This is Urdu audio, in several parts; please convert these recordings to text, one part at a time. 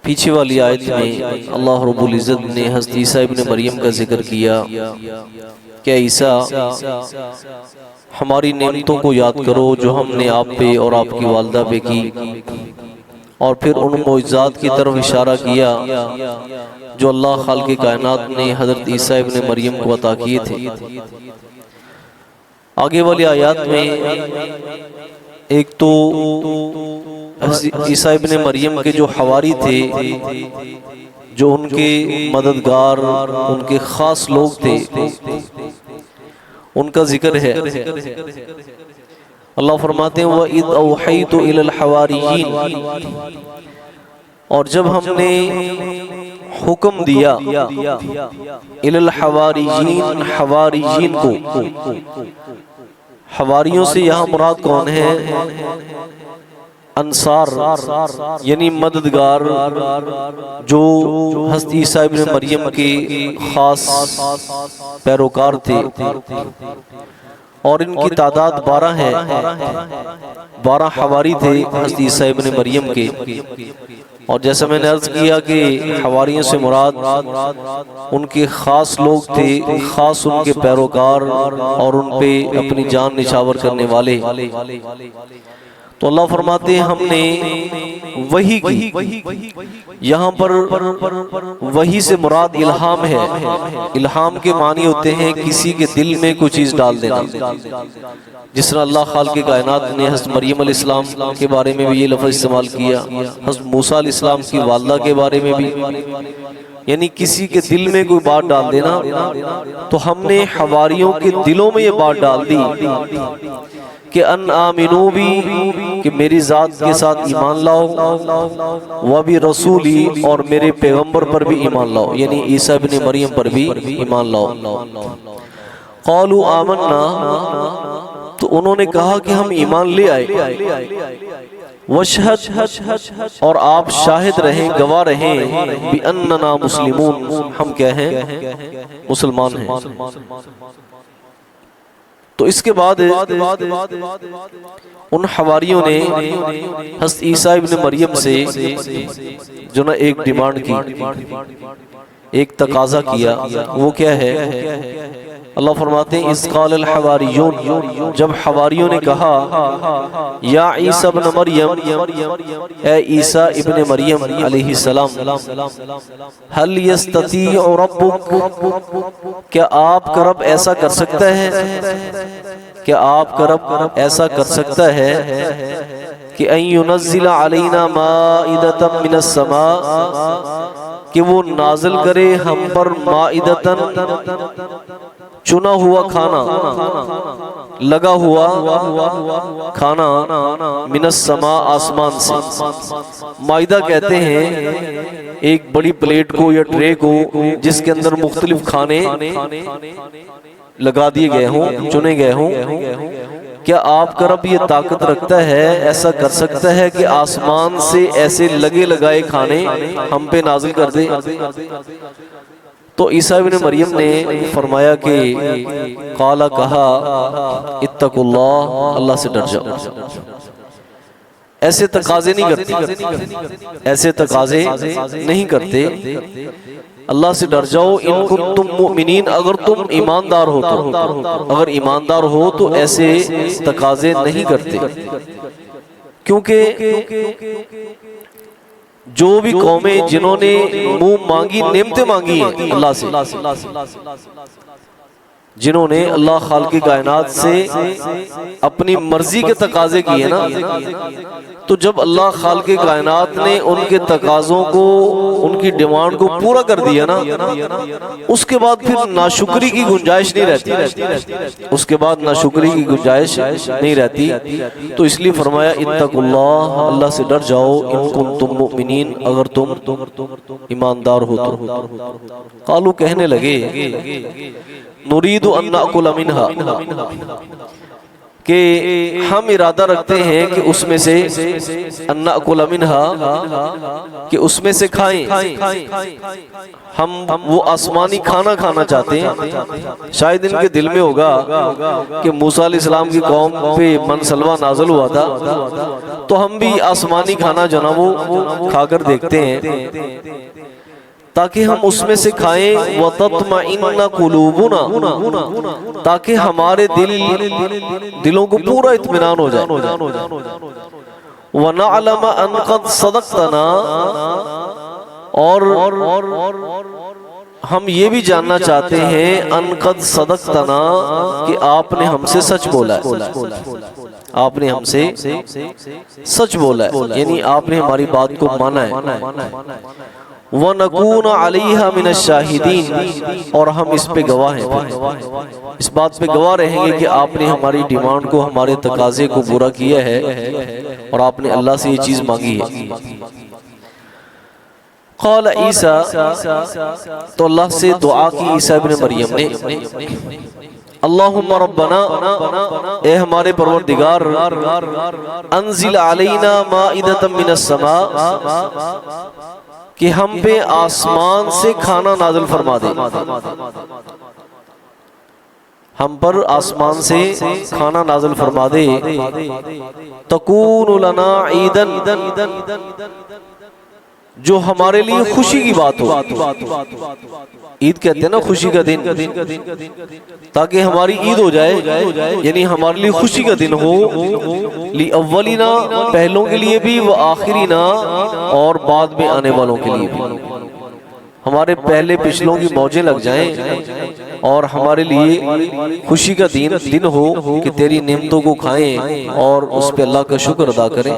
پیچھے والی آیت میں اللہ رب العزت نے حضرت عیسیٰ ابن مریم کا ذکر کیا کہ عیسیٰ ہماری نعمتوں کو یاد کرو جو ہم نے آپ پہ اور آپ کی والدہ پہ کی، اور پھر ان معجزات کی طرف اشارہ کیا جو اللہ خالق کائنات نے حضرت عیسیٰ ابن مریم کو عطا کیے تھے۔ آگے والی آیات میں ایک تو عیسیٰ ابن مریم کے جو حواری تھے، جو ان کے مددگار، ان کے خاص لوگ تھے، ان کا ذکر ہے۔ اللہ فرماتے ہیں وَإِذْ أَوْحَيْتُ إِلَى الْحَوَارِيِّينَ، اور جب ہم نے حکم دیا إِلَى الْحَوَارِيِّينَ، حواریین کو۔ حواریوں سے یہاں مراد کون ہے؟ انصار، یعنی مددگار جو حضرت عیسیٰ ابن مریم کے خاص پیروکار تھے، اور ان کی تعداد 12 ہے۔ 12 حواری تھے حضرت عیسیٰ ابن مریم کے، اور جیسا میں نے عرض کیا کہ حواریوں سے مراد ان کے خاص لوگ تھے، خاص ان کے پیروکار اور ان پہ اپنی جان نچھاور کرنے والے۔ تو اللہ فرماتے ہیں ہم نے وحی کی، یہاں پر وحی سے مراد الہام ہے۔ الہام کے معنی ہوتے ہیں کسی کے دل میں کوئی چیز ڈال دینا، جس طرح اللہ خالق کائنات نے حضرت مریم علیہ السلام کے بارے میں بھی یہ لفظ استعمال کیا، حضرت موسیٰ علیہ السلام کی والدہ کے بارے میں بھی، یعنی کسی کے دل میں کوئی بات ڈال دینا۔ تو ہم نے حواریوں کے دلوں میں یہ بات ڈال دی کہ ان آمنو بھی، کہ میری ذات کے ساتھ ایمان لاؤ، وبی رسولی، اور میرے پیغمبر پر بھی ایمان لاؤ، یعنی عیسیٰ ابن مریم پر بھی ایمان لاؤ۔ قالوا آمنا، تو انہوں نے کہا کہ ہم ایمان لے آئے۔ وشہد، اور آپ شاہد رہیں، گواہ رہیں، بِأَنَّنَا مُسْلِمُونَ، ہم کیا ہیں؟ مسلمان ہیں۔ تو اس کے بعد ان حواریوں نے حضرت عیسیٰ ابن مریم سے جو نا ایک ڈیمانڈ کی، ایک تقاضا کیا، وہ کیا ہے؟ اللہ فرماتے ہیں اذ قال الحواریون، جب حواریوں نے کہا یا عیسیٰ ابن مریم، اے عیسیٰ ابن مریم علیہ السلام، هل یستطیع ربک، کیا آپ کا رب ایسا کر سکتا ہے؟ کیا آپ کا رب ایسا کر سکتا ہے کہ ان ينزل علینا مائدۃ من السماء، کہ وہ نازل کرے ہم پر مائدۃ، چنا ہوا کھانا، لگا ہوا کھانا، من السماء، آسمان سے۔ مائدہ کہتے ہیں ایک بڑی پلیٹ کو یا ٹرے کو جس کے اندر مختلف کھانے لگا دیے گئے ہوں، چنے گئے ہوں۔ کیا آپ کا رب یہ طاقت رکھتا ہے، ایسا کر سکتا ہے کہ آسمان سے ایسے لگے لگائے کھانے ہم پہ نازل کر دے؟ تو عیسیٰ ابن مریم نے فرمایا کہ قال، کہا اتقوا اللہ، اللہ سے ڈر جاؤ۔ ایسے تقاضے نہیں کرتے، ایسے تقاضے نہیں کرتے، اللہ سے ڈر جاؤ۔ ان کنتم مؤمنین، اگر تم ایماندار ہو تو، اگر ایماندار ہو تو ایسے تقاضے نہیں کرتے، کیونکہ جو بھی قومیں جنہوں نے منہ مانگی، نعمتیں مانگی ہیں اللہ سے، جنہوں نے اللہ خالق کائنات سے اپنی مرضی کے تقاضے کیے نا، تو جب اللہ خالق کائنات نے ان کے تقاضوں کو، ان کی ڈیمانڈ کو پورا کر دیا نا، اس کے بعد پھر ناشکری کی گنجائش نہیں رہتی، اس کے بعد ناشکری کی گنجائش نہیں رہتی۔ تو اس لیے فرمایا اتقوا اللہ، اللہ سے ڈر جاؤ، ان کنتم مؤمنین، اگر تم ایماندار ہو تو۔ قالوا، کہنے لگے، نرید ان ناکل منہا، کہ ہم ارادہ رکھتے ہیں کہ اس میں سے ان نأکل منہا، کہ اس میں سے کھائیں، ہم وہ آسمانی کھانا کھانا چاہتے ہیں۔ شاید ان کے دل میں ہوگا کہ موسیٰ علیہ السلام کی قوم پہ من سلوہ نازل ہوا تھا، تو ہم بھی آسمانی کھانا جو نا وہ کھا کر دیکھتے ہیں تاکہ ہم اس میں سے کھائیں، وَتَطْمَئِنَّ قُلُوبُنَا، تاکہ ہمارے دلوں کو پورا اطمینان ہو جائے، وَنَعْلَمَ أَنْ قَدْ صَدَقْتَنَا، اور ہم یہ بھی جاننا چاہتے ہیں ان قد صدقتنا، کہ آپ نے ہم سے سچ بولا ہے، آپ نے ہم سے سچ بولا ہے، یعنی آپ نے ہماری بات کو مانا ہے۔ وَنَكُونَ عَلَيْهَا مِنَ الشَّاهِدِينَ، اور ہم اس پہ گواہ ہیں، اس بات پہ گواہ رہیں گے کہ آپ نے ہماری ڈیمانڈ کو، ہمارے تقاضے کو پورا کیا ہے اور آپ نے اللہ سے یہ چیز مانگی ہے۔ قال عیسیٰ، تو اللہ سے دعا کی عیسیٰ ابن مریم نے، اللہم ربنا، اے ہمارے پروردگار، انزل علینا مائدۃ من السماء، کہ ہم پہ آسمان سے کھانا نازل فرما دے، ہم پر آسمان سے کھانا نازل فرما دے، تکون لنا عیدن، جو ہمارے لیے خوشی کی بات ہو۔ عید کہتے ہیں نا خوشی کا دن، تاکہ ہماری عید ہو جائے، یعنی ہمارے لیے خوشی کا دن ہو، لِأَوَّلِنَا، پہلوں کے لیے بھی، وَآخِرِنَا، اور بعد میں آنے والوں کے لیے بھی، ہمارے پہلے پچھلوں کی موجیں لگ جائیں اور ہمارے لیے خوشی کا دن ہو کہ تیری نعمتوں کو کھائیں اور اس پہ اللہ کا شکر ادا کریں۔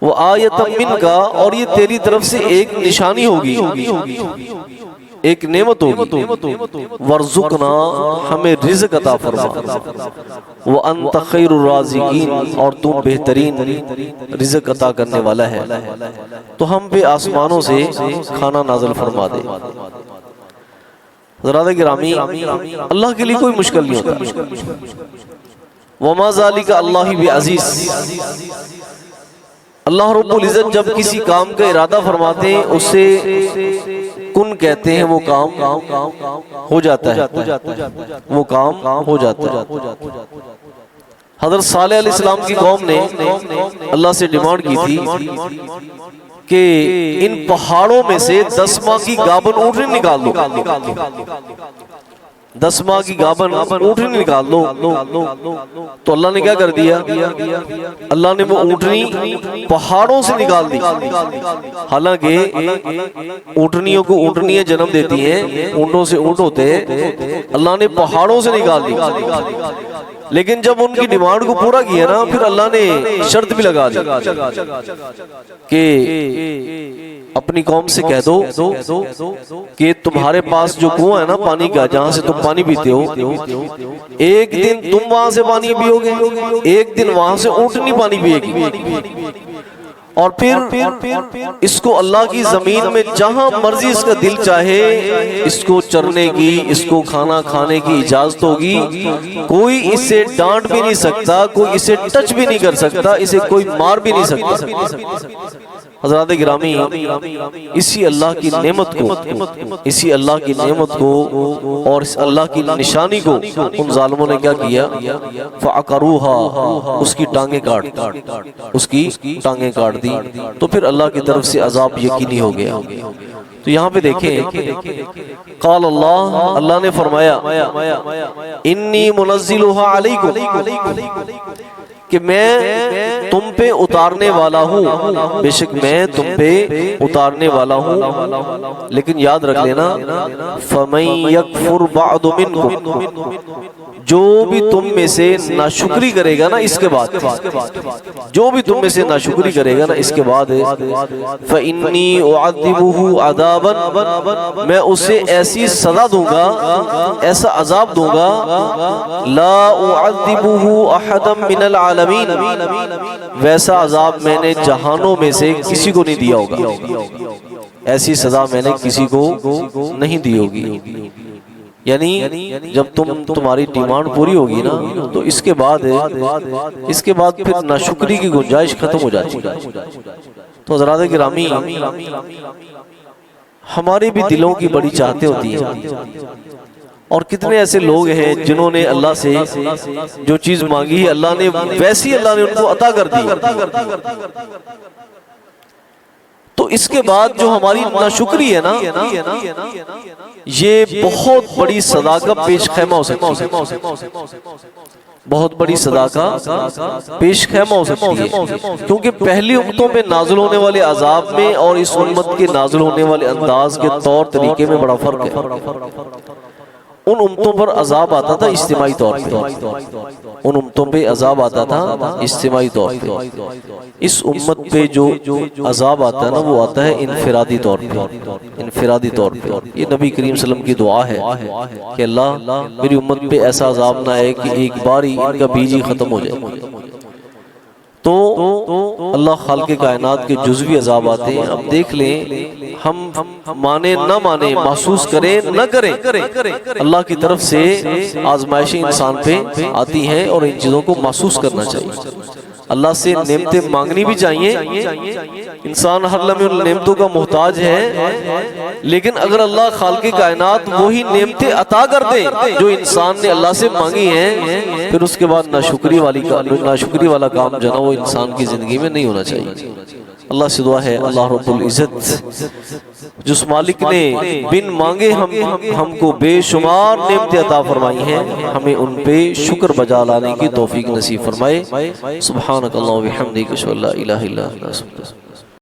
وہ آیت من کا، اور یہ تیری طرف سے ایک نشانی ہوگی، ایک نعمت ہوگی، ورزقنا، ہمیں رزق عطا فرما، وانت خیر الرازقین، اور تو بہترین رزق عطا کرنے والا ہے، تو ہم پہ آسمانوں سے کھانا نازل فرما دے۔ حضرات گرامی، اللہ کے لیے کوئی مشکل نہیں ہوتا، وما ذالک اللہ بعزیز، اللہ رب العزت جب کسی کام کا ارادہ فرماتے ہیں، اسے کن کہتے ہیں، وہ کام ہو جاتا ہے، وہ کام ہو جاتا ہے۔ حضرت صالح علیہ السلام کی قوم نے اللہ سے ڈیمانڈ کی تھی کہ ان پہاڑوں میں سے 10 ماہ کی گابن اونٹنی نکال دو، 10 ماہ کی گابن اونٹنی نکال دو، تو اللہ نے کیا کر دیا؟ اللہ نے وہ اونٹنی پہاڑوں سے نکال دی۔ حالانکہ اونٹنیوں کو اونٹنیاں جنم دیتی ہیں، اونٹوں سے اونٹ ہوتے ہیں، اللہ نے پہاڑوں سے نکال دی، لیکن جب ان کی ڈیمانڈ کو پورا کیا نا، پھر اللہ نے شرط بھی لگا دی کہ اپنی قوم سے کہہ دو کہ تمہارے پاس جو کنواں ہے نا پانی کا، جہاں سے تم پانی پیتے ہو، ایک دن تم وہاں سے پانی پیو گے، ایک دن وہاں سے اونٹنی پانی پیے گی، اور پھر اس کو اللہ کی زمین میں جہاں مرضی اس کا دل چاہے اس کو چرنے کی، اس کو کھانا کھانے کی اجازت ہوگی، کوئی اسے ڈانٹ بھی نہیں سکتا، کوئی اسے ٹچ بھی نہیں کر سکتا، اسے کوئی مار بھی نہیں سکتا۔ حضرات گرامی، اسی اللہ کی نعمت کو، اسی اللہ کی نعمت کو اور اس اللہ کی نشانی کو ان ظالموں نے کیا کیا؟ فَعَقَرُوهَا، اس کی ٹانگیں کاٹ، اس کی ٹانگیں کاٹ دی، تو پھر اللہ کی طرف سے عذاب یقینی ہو گیا۔ تو یہاں پہ دیکھیں، قال اللہ، اللہ نے فرمایا، انی منزلها علیکم، کہ میں تم پہ اتارنے والا ہوں، بے شک میں تم پہ اتارنے والا ہوں، لیکن یاد رکھ لینا، فَمَن يَكْفُرْ بَعْدُ مِنْكُمْ، جو بھی تم میں سے ناشکری کرے گا نا اس کے بعد، جو بھی تم میں سے ناشکری کرے گا نا اس کے بعد، فَإِنِّي أُعَذِّبُهُ عَذَابًا، میں اسے ایسی سزا دوں گا، ایسا عذاب دوں گا، لَا أُعَذِّبُهُ أَحَدًا مِنَ الْعَالَمِينَ، ویسا عذاب میں نے جہانوں میں سے کسی کو نہیں دیا ہوگا، ایسی سزا میں نے کسی کو نہیں دی ہوگی۔ یعنی جب تمہاری ڈیمانڈ پوری ہوگی نا تو اس کے بعد پھر ناشکری کی گنجائش ختم ہو جاتی ہے۔ تو حضرات گرامی، ہمارے بھی دلوں کی بڑی چاہتے ہوتی ہیں، اور کتنے ایسے لوگ ہیں جنہوں نے اللہ سے جو چیز مانگی ہے اللہ نے ویسی اللہ نے ان کو عطا کر دی، تو اس کے بعد جو ہماری ناشکری ہے نا، یہ بہت بڑی سزا کا پیش خیمہ ہو سکتی ہے، بہت بڑی سزا کا پیش خیمہ ہو سکتی ہے، کیونکہ پہلی امتوں میں نازل ہونے والے عذاب میں اور اس امت کے نازل ہونے والے انداز کے طور طریقے میں بڑا فرق ہے۔ ان امتوں پر عذاب آتا تھا اجتماعی طور پہ، ان امتوں پہ عذاب آتا تھا اجتماعی طور پہ، اس امت پہ جو عذاب آتا ہے نا وہ آتا ہے انفرادی طور پہ، انفرادی طور پہ۔ یہ نبی کریم صلی اللہ علیہ وسلم کی دعا ہے کہ اللہ میری امت پہ ایسا عذاب نہ آئے کہ ایک بار ہی ان کا بیج ہی ختم ہو جائے۔ تو اللہ خالق کائنات کے جزوی عذاب آتے ہیں، اب دیکھ لیں ہم مانے نہ مانے، محسوس کریں نہ کریں، اللہ کی طرف سے آزمائشیں انسان پہ آتی ہیں اور ان چیزوں کو محسوس کرنا چاہیے۔ اللہ سے نعمتیں مانگنی بھی چاہیے، انسان ہر لمحے ان نعمتوں کا محتاج ہے، لیکن اگر اللہ خالق کائنات وہی نعمتیں عطا کر دے جو انسان نے اللہ سے مانگی ہیں، پھر اس کے بعد ناشکری والا کام جو ہے نا وہ انسان کی زندگی میں نہیں ہونا چاہیے۔ اللہ سے دعا ہے اللہ رب العزت جس مالک نے بن مانگے ہم کو بے شمار نعمتیں عطا فرمائی ہیں، ہمیں ان پہ شکر بجا لانے کی توفیق نصیب فرمائے۔ سبحانک اللہم و بحمدک اشہد ان لا الہ الا انت۔